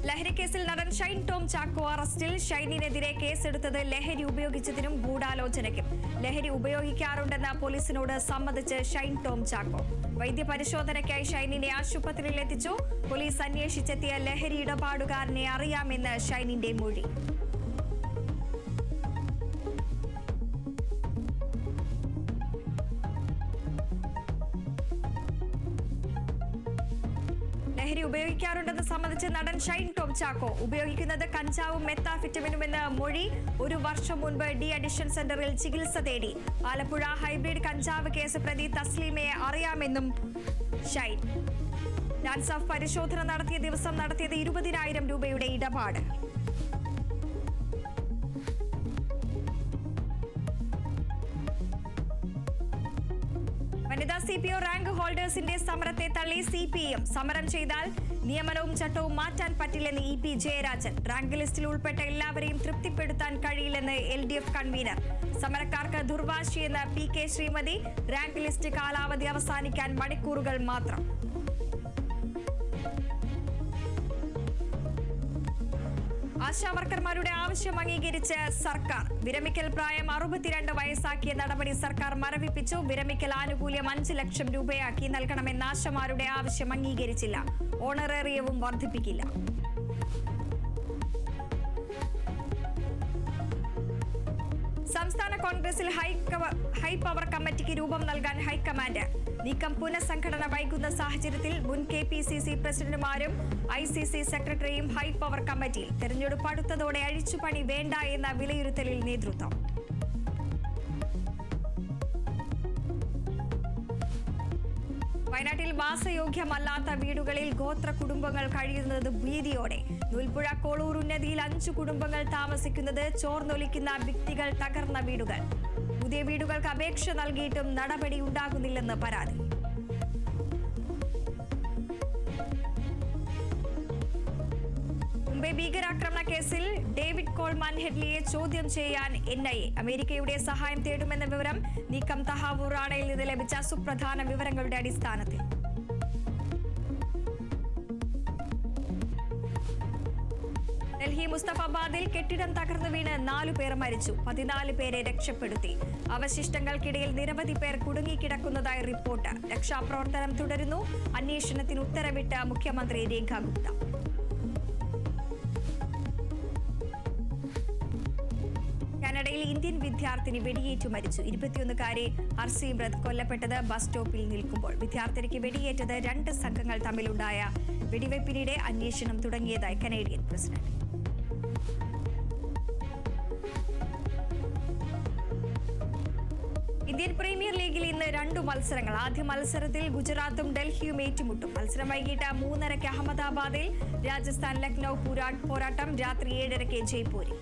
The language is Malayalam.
ലഹരിക്കേസിൽ നടൻ ഷൈൻ ടോം ചാക്കോ അറസ്റ്റിൽ. ഷൈനിനെതിരെ കേസെടുത്തത് ലഹരി ഉപയോഗിച്ചതിനും ഗൂഢാലോചനയ്ക്കും. ലഹരി ഉപയോഗിക്കാറുണ്ടെന്ന് പോലീസിനോട് സമ്മതിച്ച് ഷൈൻ ടോം ചാക്കോ. വൈദ്യപരിശോധനയ്ക്കായി ഷൈനിനെ ആശുപത്രിയിൽ എത്തിച്ചു. പോലീസ് അന്വേഷിച്ചെത്തിയ ലഹരി ഇടപാടുകാരനെ അറിയാമെന്ന് ഷൈനിന്റെ മൊഴി. ലഹരി ഉപയോഗിക്കാറുണ്ടെന്ന് സംബന്ധിച്ച് നടൻ ഷൈൻ ടോം ചാക്കോ ഉപയോഗിക്കുന്നത് കഞ്ചാവും മെത്താഫിറ്റമിനുമെന്ന് മൊഴി. 1 വർഷം മുൻപ് ഡി അഡിക്ഷൻ സെന്ററിൽ ചികിത്സ തേടി. ആലപ്പുഴ ഹൈബ്രിഡ് കഞ്ചാവ് കേസ് പ്രതി തസ്ലീമയെ അറിയാമെന്നും ഷൈൻ. ഡാൻസ് ഓഫ് പരിശോധന നടത്തിയ ദിവസം നടത്തിയത് 20,000 രൂപയുടെ ഇടപാട്. വനിതാ CPO റാങ്ക് ഹോൾഡേഴ്സിന്റെ സമരത്തെ തള്ളി CPM. സമരം ചെയ്താൽ നിയമനവും ചട്ടവും മാറ്റാൻ പറ്റില്ലെന്ന് EP ജയരാജൻ. റാങ്ക് ലിസ്റ്റിൽ ഉൾപ്പെട്ട എല്ലാവരെയും തൃപ്തിപ്പെടുത്താൻ കഴിയില്ലെന്ന് LDF കൺവീനർ. സമരക്കാർക്ക് ദുർവാശിയെന്ന് PK ശ്രീമതി. റാങ്ക് ലിസ്റ്റ് കാലാവധി അവസാനിക്കാൻ മണിക്കൂറുകൾ മാത്രം. ആശാവർക്കർമാരുടെ ആവശ്യം അംഗീകരിച്ച് സർക്കാർ. വിരമിക്കൽ പ്രായം 62 വയസ്സാക്കിയ നടപടി സർക്കാർ മരവിപ്പിച്ചു. വിരമിക്കൽ ആനുകൂല്യം 5 ലക്ഷം രൂപയാക്കി നൽകണമെന്ന ആശമാരുടെ ആവശ്യം അംഗീകരിച്ചില്ല. ഓണറേറിയവും വർദ്ധിപ്പിക്കില്ല. സംസ്ഥാന കോൺഗ്രസിൽ ഹൈ പവർ കമ്മിറ്റിക്ക് രൂപം നൽകാൻ ഹൈക്കമാൻഡ്. നീക്കം പുനഃസംഘടന വൈകുന്ന സാഹചര്യത്തിൽ മുൻ KPCC പ്രസിഡന്റുമാരും ICC സെക്രട്ടറിയും ഹൈ പവർ കമ്മിറ്റിയിൽ. തെരഞ്ഞെടുപ്പ് അടുത്തതോടെ അഴിച്ചുപണി വേണ്ട എന്ന വിലയിരുത്തലിൽ നേതൃത്വം. വയനാട്ടിൽ വാസയോഗ്യമല്ലാത്ത വീടുകളിൽ ഗോത്ര കുടുംബങ്ങൾ കഴിയുന്നത് ഭീതിയോടെ. നൂൽപ്പുഴ കോളൂർ ഉന്നതിയിൽ 5 കുടുംബങ്ങൾ താമസിക്കുന്നത്. ചോർന്നൊലിക്കുന്ന ഭിത്തികൾ, തകർന്ന വീടുകൾ. പുതിയ വീടുകൾക്ക് അപേക്ഷ നൽകിയിട്ടും നടപടി ഉണ്ടാകുന്നില്ലെന്ന് പരാതി. മുംബൈ ഭീകരാക്രമണ കേസിൽ ഡേവിഡ് കോൾമാൻ ഹെഡ്ലിയെ ചോദ്യം ചെയ്യാൻ NIA. അമേരിക്കയുടെ സഹായം തേടുമെന്ന വിവരം. നീക്കം തഹാവൂർ റാണയിൽ നിന്ന് ലഭിച്ച സുപ്രധാന വിവരങ്ങളുടെ അടിസ്ഥാനത്തിൽ. ഡൽഹി മുസ്തഫാബാദിൽ കെട്ടിടം തകർന്നു വീണ് 4 പേർ മരിച്ചു. 14 പേരെ രക്ഷപ്പെടുത്തി. അവശിഷ്ടങ്ങൾക്കിടയിൽ നിരവധി പേർ കുടുങ്ങിക്കിടക്കുന്നതായി റിപ്പോർട്ട്. രക്ഷാപ്രവർത്തനം തുടരുന്നു. അന്വേഷണത്തിന് ഉത്തരവിട്ട് മുഖ്യമന്ത്രി രേഖ ഗുപ്ത. കാനഡയിൽ ഇന്ത്യൻ വിദ്യാർത്ഥിനി വെടിയേറ്റു മരിച്ചു. 21-കാരി ഹർസിമ്രത് കൊല്ലപ്പെട്ടത് ബസ് സ്റ്റോപ്പിൽ നിൽക്കുമ്പോൾ. വിദ്യാർത്ഥിനിക്ക് വെടിയേറ്റത് 2 സംഘങ്ങൾ തമ്മിലുണ്ടായ വെടിവയ്പ്പിനിടെ. അന്വേഷണം തുടങ്ങിയതായി കനേഡിയൻ പ്രസിഡന്റ്. ഇന്ത്യൻ പ്രീമിയർ ലീഗിൽ ഇന്ന് 2 മത്സരങ്ങൾ. ആദ്യ മത്സരത്തിൽ ഗുജറാത്തും ഡൽഹിയും ഏറ്റുമുട്ടും. മത്സരം വൈകിട്ട് 3:30 അഹമ്മദാബാദിൽ. രാജസ്ഥാൻ ലക്നൌ പോരാട്ടം രാത്രി 7:30 ജയ്പൂരിൽ.